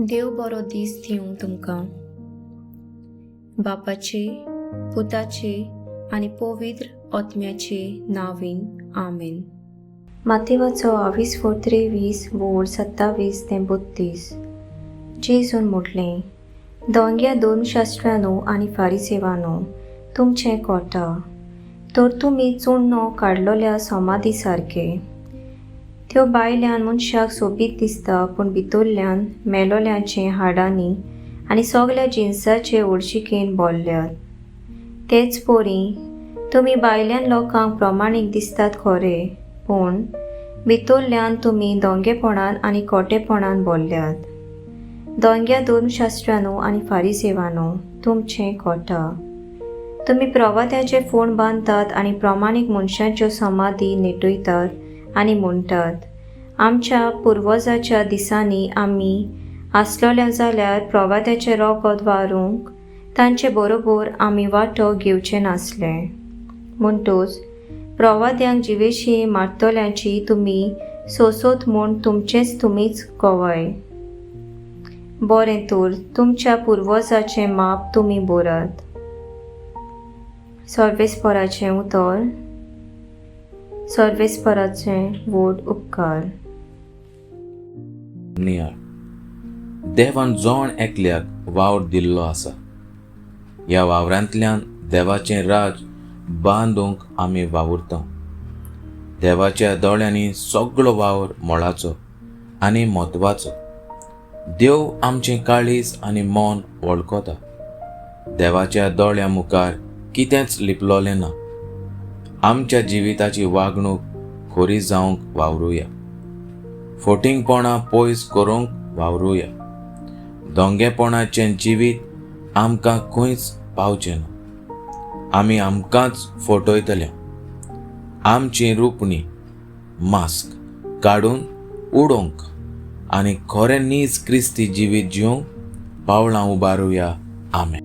देव बरो दीस दिवं तुमकां. बापाचे, पुताचे आनी पवित्र आत्म्याचे नांवीन आमेन. मातेवाचो 23 वोड 27 ते 32. जेजून म्हटलें, दोंग्या दोन शास्त्रांनो आनी फारिसेवांनो, तुमचें कोटा, तर तुमी चुन्नो काडलोल्या समाधी सारके. त्यो भायल्यान मनशाक सोबीत दिसता, पूण भितरल्यान मेलोल्यांचे हाडांनी आनी सगल्या जिन्साचे ओडशिकेन भरल्यात. तेच पोरी, तुमी भायल्यान लोकांक प्रमाणीक दिसतात खरे, पूण भितरल्यान तुमी दोंगेपणान आनी खोटेपणान भरल्यात. दोंग्या दोन शास्त्रांनो आनी फारिसेवांनो, तुमचें कोटा. तुमी प्रवाद्याचे फोंड बांदतात आनी प्रमाणीक मनशांच्यो समाधी नेटयतात आनी म्हणटात, आमच्या पुर्वजाच्या दिसांनी आमी आसलोल्या जाल्यार प्रवाद्याचे रोगत वारूंक तांचे बरोबर आमी वांटो घेवचे नासले. म्हणटूच प्रवाद्यांक जिवेशी मारतल्यांची तुमी सोसोत म्हूण तुमचेंच तुमीच कोवाय. बरें तर तुमच्या पुर्वजाचें माप तुमी बरात. सर्वेस्पराचें उतर. सर्वेस्पराचें व्हड उपकार. नियाळ. देवान जोण एकल्याक वावर दिल्लो आसा. ह्या वावरांतल्यान देवाचें राज बांदूंक आमी वावुरता. देवाच्या दोळ्यांनी सगळो वावर मोलाचो आनी म्हत्वाचो. देव आमचें काळीज आनी मोन वळखता. देवाच्या दोळ्या मुखार कितेंच लिपलोलें ना. आमच्या जिविताची वागणूक खरी जावंक वावरुया. फोटिंगपणां पयस करूंक वावरुया. दोंगेपणाचें जिवीत आमकां खंयच पावचें ना. आमी आमकांच फोटयतल्या. आमची रुपणी मास्क काडून उडोवंक आनी खरें नीज क्रिस्ती जिवीत जिवंक पावलां उबारुया. आमेन.